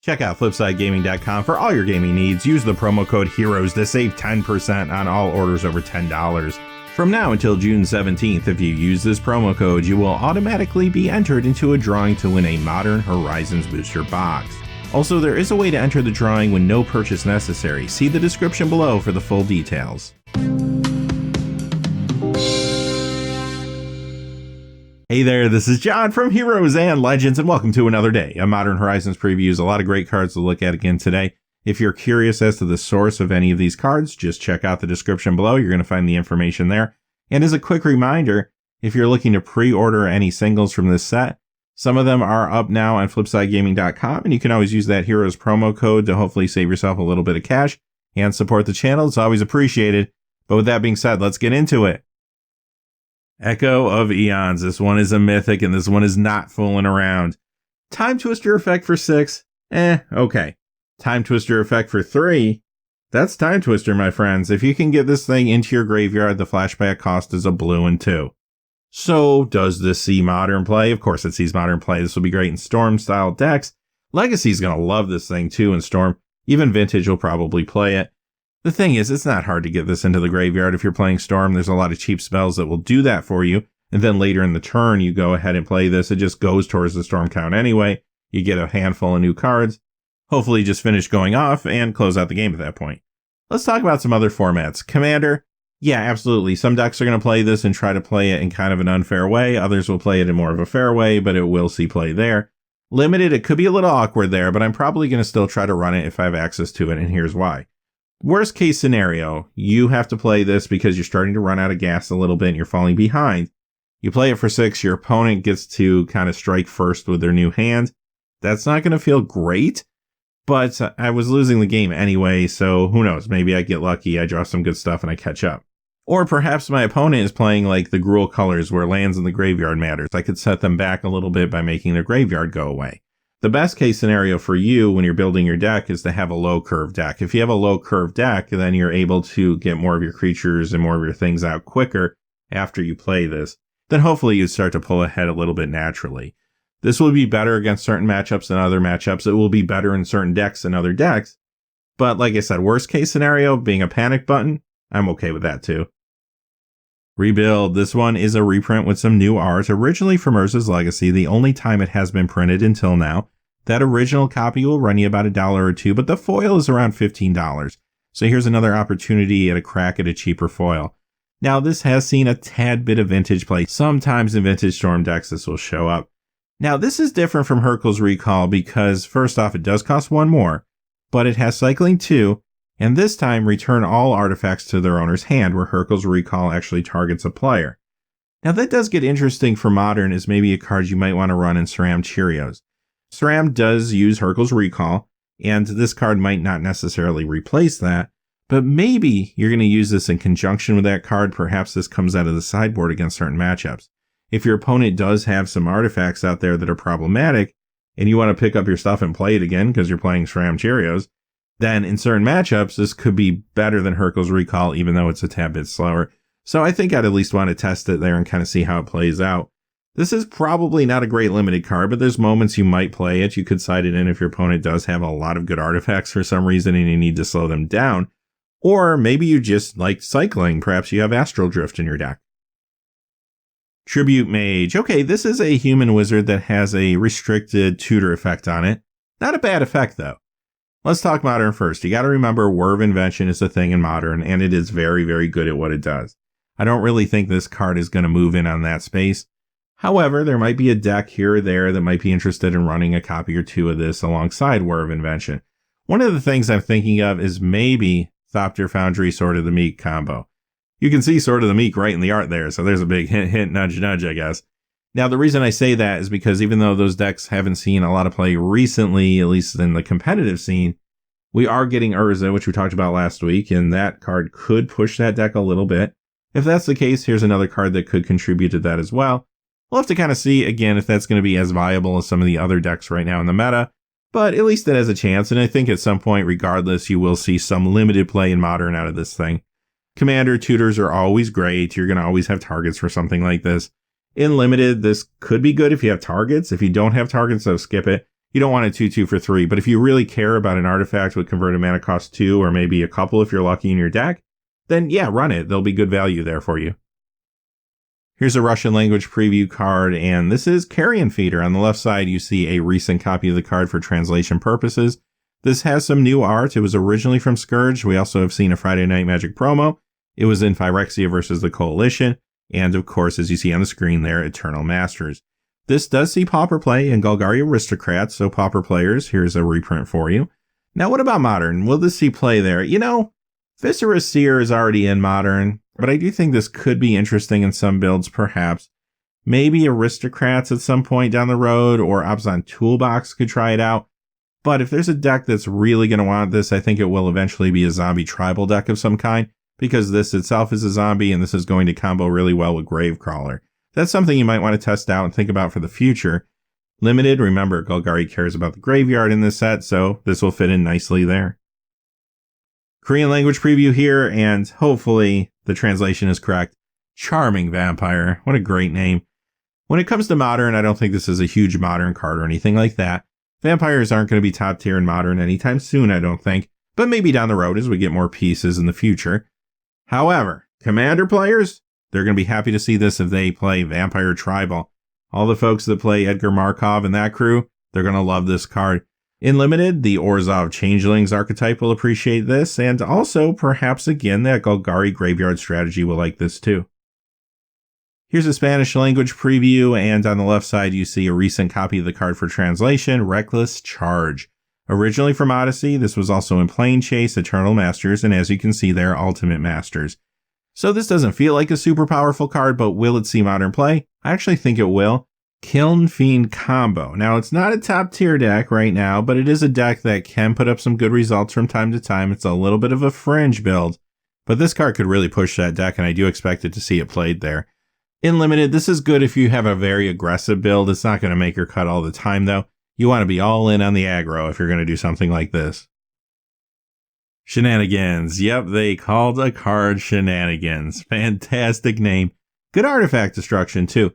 Check out FlipsideGaming.com for all your gaming needs. Use the promo code HEROES to save 10% on all orders over $10. From now until June 17th, if you use this promo code, you will automatically be entered into a drawing to win a Modern Horizons booster box. Also, there is a way to enter the drawing with no purchase necessary. See the description below for the full details. Hey there, this is John from Heroes and Legends, and welcome to another day of Modern Horizons previews. A lot of great cards to look at again today. If you're curious as to the source of any of these cards, just check out the description below. You're going to find the information there. And as a quick reminder, if you're looking to pre-order any singles from this set, some of them are up now on FlipsideGaming.com, and you can always use that Heroes promo code to hopefully save yourself a little bit of cash and support the channel. It's always appreciated. But with that being said, let's get into it. Echo of Eons. This one is a mythic, and this one is not fooling around. Time Twister effect for 6? Okay. Time Twister effect for 3? That's Time Twister, my friends. If you can get this thing into your graveyard, the flashback cost is a blue and 2. So, does this see Modern play? Of course it sees Modern play. This will be great in Storm-style decks. Legacy's going to love this thing, too, in Storm. Even Vintage will probably play it. The thing is, it's not hard to get this into the graveyard if you're playing Storm. There's a lot of cheap spells that will do that for you. And then later in the turn, you go ahead and play this. It just goes towards the Storm count anyway. You get a handful of new cards. Hopefully just finish going off and close out the game at that point. Let's talk about some other formats. Commander. Yeah, absolutely. Some decks are going to play this and try to play it in kind of an unfair way. Others will play it in more of a fair way, but it will see play there. Limited, it could be a little awkward there, but I'm probably going to still try to run it if I have access to it, and here's why. Worst case scenario, you have to play this because you're starting to run out of gas a little bit and you're falling behind. You play it for 6, your opponent gets to kind of strike first with their new hand. That's not going to feel great, but I was losing the game anyway, so who knows, maybe I get lucky, I draw some good stuff and I catch up. Or perhaps my opponent is playing like the Gruul colors where lands in the graveyard matters. I could set them back a little bit by making their graveyard go away. The best case scenario for you when you're building your deck is to have a low curve deck. If you have a low curve deck, then you're able to get more of your creatures and more of your things out quicker after you play this. Then hopefully you start to pull ahead a little bit naturally. This will be better against certain matchups than other matchups. It will be better in certain decks than other decks. But like I said, worst case scenario being a panic button, I'm okay with that too. Rebuild. This one is a reprint with some new art, originally from Urza's Legacy, the only time it has been printed until now. That original copy will run you about $1 or $2, but the foil is around $15. So here's another opportunity at a crack at a cheaper foil. Now this has seen a tad bit of vintage play. Sometimes in vintage Storm decks this will show up. Now this is different from Hurkyl's Recall because first off it does cost 1 more, but it has Cycling 2, and this time return all artifacts to their owner's hand, where Hurkyl's Recall actually targets a player. Now that does get interesting for Modern as maybe a card you might want to run in SRAM Cheerios. SRAM does use Hurkyl's Recall, and this card might not necessarily replace that, but maybe you're going to use this in conjunction with that card. Perhaps this comes out of the sideboard against certain matchups. If your opponent does have some artifacts out there that are problematic, and you want to pick up your stuff and play it again because you're playing SRAM Cheerios, then in certain matchups, this could be better than Hurkyl's Recall, even though it's a tad bit slower. So I think I'd at least want to test it there and kind of see how it plays out. This is probably not a great limited card, but there's moments you might play it. You could side it in if your opponent does have a lot of good artifacts for some reason and you need to slow them down. Or maybe you just like cycling. Perhaps you have Astral Drift in your deck. Tribute Mage. Okay, this is a human wizard that has a restricted tutor effect on it. Not a bad effect, though. Let's talk Modern first. You got to remember Whir of Invention is a thing in Modern, and it is very, very good at what it does. I don't really think this card is going to move in on that space. However, there might be a deck here or there that might be interested in running a copy or two of this alongside Whir of Invention. One of the things I'm thinking of is maybe Thopter Foundry Sword of the Meek combo. You can see Sword of the Meek right in the art there, so there's a big hint, hint, nudge, nudge, I guess. Now, the reason I say that is because even though those decks haven't seen a lot of play recently, at least in the competitive scene, we are getting Urza, which we talked about last week, and that card could push that deck a little bit. If that's the case, here's another card that could contribute to that as well. We'll have to kind of see, again, if that's going to be as viable as some of the other decks right now in the meta, but at least it has a chance, and I think at some point, regardless, you will see some limited play in Modern out of this thing. Commander tutors are always great. You're going to always have targets for something like this. In Limited, this could be good if you have targets. If you don't have targets, so skip it. You don't want a 2/2 for 3, but if you really care about an artifact with converted mana cost 2, or maybe a couple if you're lucky in your deck, then yeah, run it. There'll be good value there for you. Here's a Russian language preview card, and this is Carrion Feeder. On the left side, you see a recent copy of the card for translation purposes. This has some new art. It was originally from Scourge. We also have seen a Friday Night Magic promo. It was in Phyrexia versus the Coalition, and of course, as you see on the screen there, Eternal Masters. This does see Pauper play in Golgari Aristocrats, so Pauper players, here's a reprint for you. Now, what about Modern? Will this see play there? You know, Viscera Seer is already in Modern, but I do think this could be interesting in some builds, perhaps. Maybe Aristocrats at some point down the road, or Abzan Toolbox could try it out. But if there's a deck that's really going to want this, I think it will eventually be a zombie tribal deck of some kind, because this itself is a zombie, and this is going to combo really well with Gravecrawler. That's something you might want to test out and think about for the future. Limited, remember, Golgari cares about the graveyard in this set, so this will fit in nicely there. Korean language preview here, and hopefully the translation is correct. Charming Vampire. What a great name. When it comes to Modern, I don't think this is a huge Modern card or anything like that. Vampires aren't going to be top tier in Modern anytime soon, I don't think, but maybe down the road as we get more pieces in the future. However, Commander players, they're going to be happy to see this if they play Vampire Tribal. All the folks that play Edgar Markov and that crew, they're going to love this card. In Limited, the Orzhov Changelings archetype will appreciate this, and also, perhaps again, that Golgari Graveyard strategy will like this too. Here's a Spanish language preview, and on the left side you see a recent copy of the card for translation, Reckless Charge. Originally from Odyssey, this was also in Plane Chase, Eternal Masters, and as you can see there, Ultimate Masters. So this doesn't feel like a super powerful card, but will it see Modern play? I actually think it will. Kiln Fiend combo. Now, it's not a top tier deck right now, but it is a deck that can put up some good results from time to time. It's a little bit of a fringe build, but this card could really push that deck, and I do expect it to see it played there. In Limited, this is good if you have a very aggressive build. It's not going to make your cut all the time, though. You want to be all in on the aggro if you're going to do something like this. Shenanigans. Yep, they called a card Shenanigans. Fantastic name. Good artifact destruction, too.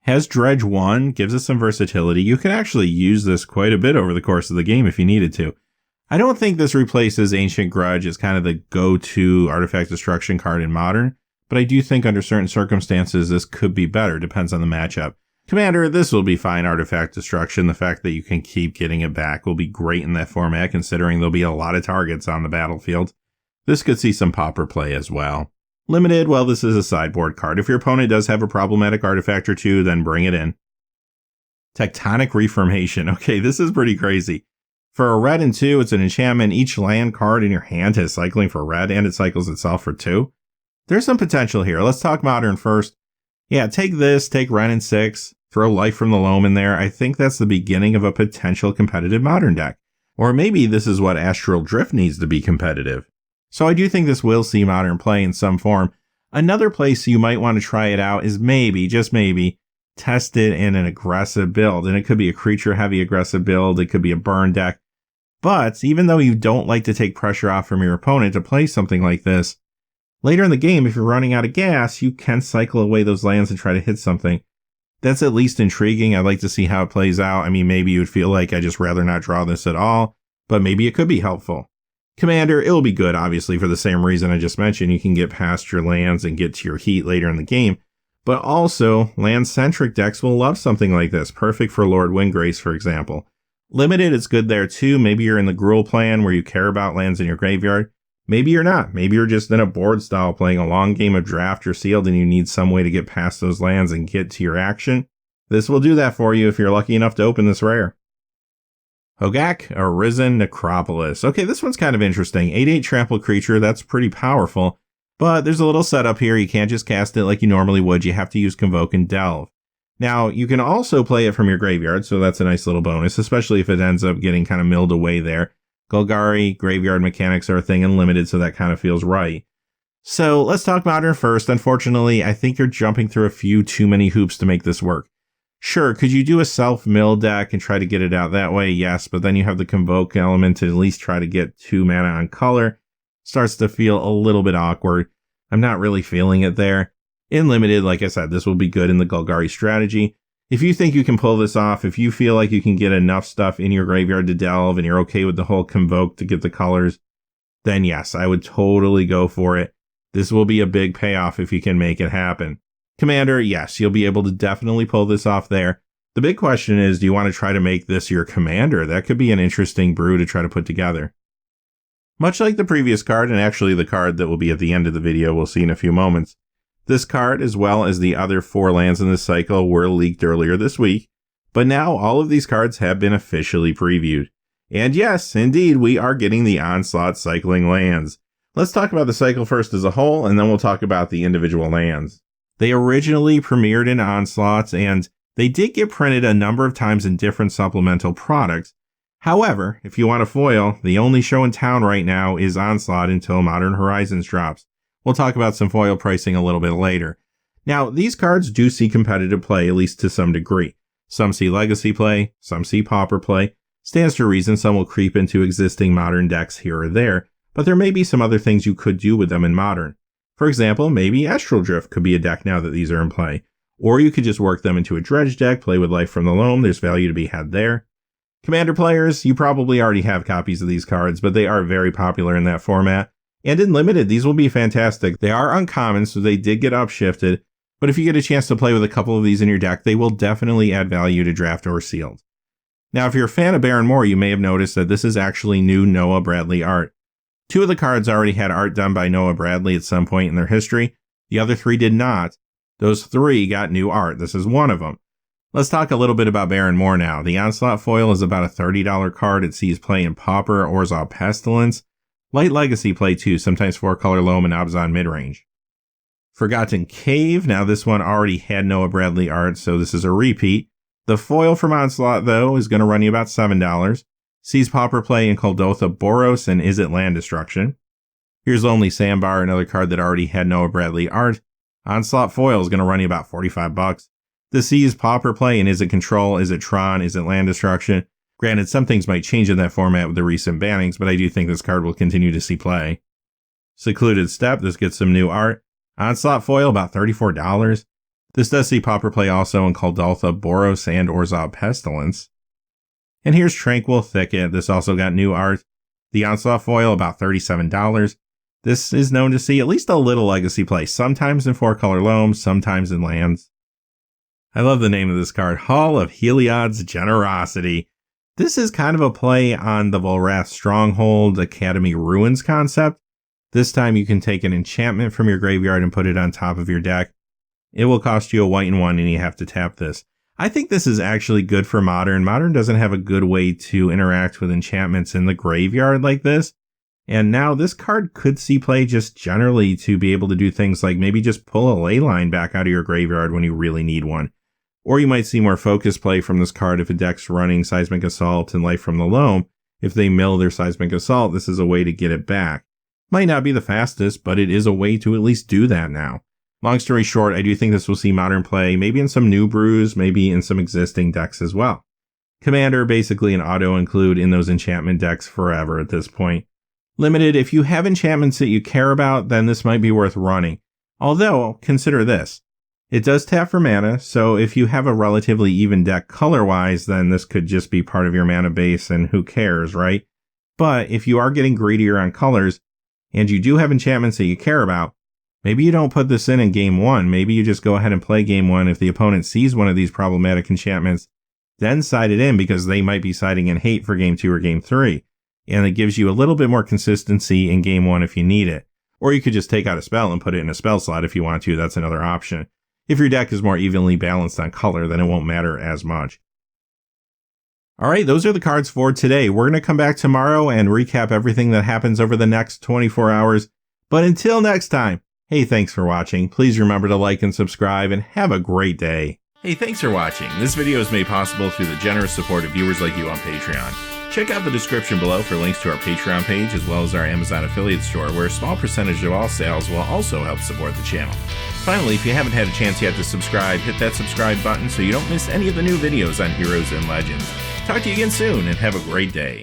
Has Dredge 1, gives us some versatility. You can actually use this quite a bit over the course of the game if you needed to. I don't think this replaces Ancient Grudge as kind of the go-to artifact destruction card in Modern, but I do think under certain circumstances this could be better, depends on the matchup. Commander, this will be fine artifact destruction. The fact that you can keep getting it back will be great in that format, considering there'll be a lot of targets on the battlefield. This could see some Pauper play as well. Limited, well, this is a sideboard card. If your opponent does have a problematic artifact or two, then bring it in. Tectonic Reformation. Okay, this is pretty crazy. For a red and 2, it's an enchantment. Each land card in your hand has cycling for red, and it cycles itself for 2. There's some potential here. Let's talk Modern first. Yeah, take this, take Ren and 6, throw Life from the Loam in there. I think that's the beginning of a potential competitive Modern deck. Or maybe this is what Astral Drift needs to be competitive. So I do think this will see Modern play in some form. Another place you might want to try it out is maybe, just maybe, test it in an aggressive build. And it could be a creature-heavy aggressive build. It could be a burn deck. But even though you don't like to take pressure off from your opponent to play something like this, later in the game, if you're running out of gas, you can cycle away those lands and try to hit something. That's at least intriguing. I'd like to see how it plays out. I mean, maybe you would feel like I'd just rather not draw this at all, but maybe it could be helpful. Commander, it'll be good, obviously, for the same reason I just mentioned. You can get past your lands and get to your heat later in the game. But also, land-centric decks will love something like this. Perfect for Lord Windgrace, for example. Limited, it's good there too. Maybe you're in the Gruul plan where you care about lands in your graveyard. Maybe you're not. Maybe you're just in a board style playing a long game of Draft or Sealed and you need some way to get past those lands and get to your action. This will do that for you if you're lucky enough to open this rare. Hogak, Arisen Necropolis. Okay, this one's kind of interesting. 8/8 trample creature, that's pretty powerful. But there's a little setup here. You can't just cast it like you normally would. You have to use Convoke and Delve. Now, you can also play it from your graveyard, so that's a nice little bonus, especially if it ends up getting kind of milled away there. Golgari graveyard mechanics are a thing in Limited, so that kind of feels right. So let's talk Modern first. Unfortunately, I think you're jumping through a few too many hoops to make this work. Sure, could you do a self-mill deck and try to get it out that way? Yes, but then you have the Convoke element to at least try to get 2 mana on color. Starts to feel a little bit awkward. I'm not really feeling it there. In Limited, like I said, this will be good in the Golgari strategy. If you think you can pull this off, if you feel like you can get enough stuff in your graveyard to delve and you're okay with the whole convoke to get the colors, then yes, I would totally go for it. This will be a big payoff if you can make it happen. Commander, yes, you'll be able to definitely pull this off there. The big question is, do you want to try to make this your commander? That could be an interesting brew to try to put together. Much like the previous card, and actually the card that will be at the end of the video we'll see in a few moments, this card, as well as the other 4 lands in this cycle, were leaked earlier this week, but now all of these cards have been officially previewed. And yes, indeed, we are getting the Onslaught cycling lands. Let's talk about the cycle first as a whole, and then we'll talk about the individual lands. They originally premiered in Onslaught, and they did get printed a number of times in different supplemental products. However, if you want a foil, the only show in town right now is Onslaught until Modern Horizons drops. We'll talk about some foil pricing a little bit later. Now, these cards do see competitive play, at least to some degree. Some see Legacy play, some see Pauper play. Stands to reason some will creep into existing Modern decks here or there, but there may be some other things you could do with them in Modern. For example, maybe Astral Drift could be a deck now that these are in play. Or you could just work them into a Dredge deck, play with Life from the Loam, there's value to be had there. Commander players, you probably already have copies of these cards, but they are very popular in that format. And in Limited, these will be fantastic. They are uncommon, so they did get upshifted, but if you get a chance to play with a couple of these in your deck, they will definitely add value to Draft or Sealed. Now, if you're a fan of Baron Moore, you may have noticed that this is actually new Noah Bradley art. 2 of the cards already had art done by Noah Bradley at some point in their history. The other 3 did not. Those 3 got new art. This is one of them. Let's talk a little bit about Baron Moore now. The Onslaught foil is about a $30 card. It sees play in Pauper, Orzhov Pestilence. Light Legacy play too, sometimes 4-color Loam and Abzan midrange. Forgotten Cave, now this one already had Noah Bradley art, so this is a repeat. The foil from Onslaught, though, is going to run you about $7. Sees Pauper play in Kuldotha Boros and Is It Land Destruction. Here's Lonely Sandbar, another card that already had Noah Bradley art. Onslaught foil is going to run you about $45. This sees Pauper play in Is It Control, Is It Tron, Is It Land Destruction. Granted, some things might change in that format with the recent bannings, but I do think this card will continue to see play. Secluded Steppe, this gets some new art. Onslaught foil, about $34. This does see Pauper play also in Kuldotha Boros and Orzhov Pestilence. And here's Tranquil Thicket, this also got new art. The Onslaught foil, about $37. This is known to see at least a little Legacy play, sometimes in 4-color Loam, sometimes in lands. I love the name of this card, Hall of Heliod's Generosity. This is kind of a play on the Volrath Stronghold Academy Ruins concept. This time you can take an enchantment from your graveyard and put it on top of your deck. It will cost you a white and 1 and you have to tap this. I think this is actually good for Modern. Modern doesn't have a good way to interact with enchantments in the graveyard like this. And now this card could see play just generally to be able to do things like maybe just pull a ley line back out of your graveyard when you really need one. Or you might see more focused play from this card if a deck's running Seismic Assault and Life from the Loam. If they mill their Seismic Assault, this is a way to get it back. Might not be the fastest, but it is a way to at least do that now. Long story short, I do think this will see Modern play, maybe in some new brews, maybe in some existing decks as well. Commander, basically an auto-include in those enchantment decks forever at this point. Limited, if you have enchantments that you care about, then this might be worth running. Although, consider this. It does tap for mana, so if you have a relatively even deck color-wise, then this could just be part of your mana base, and who cares, right? But if you are getting greedier on colors, and you do have enchantments that you care about, maybe you don't put this in Game 1, maybe you just go ahead and play Game 1 if the opponent sees one of these problematic enchantments, then side it in because they might be siding in hate for Game 2 or Game 3, and it gives you a little bit more consistency in Game 1 if you need it. Or you could just take out a spell and put it in a spell slot if you want to, that's another option. If your deck is more evenly balanced on color, then it won't matter as much. Alright, those are the cards for today. We're going to come back tomorrow and recap everything that happens over the next 24 hours. But until next time, hey, thanks for watching. Please remember to like and subscribe, and have a great day. Hey, thanks for watching. This video is made possible through the generous support of viewers like you on Patreon. Check out the description below for links to our Patreon page as well as our Amazon affiliate store, where a small percentage of all sales will also help support the channel. Finally, if you haven't had a chance yet to subscribe, hit that subscribe button so you don't miss any of the new videos on Heroes and Legends. Talk to you again soon, and have a great day.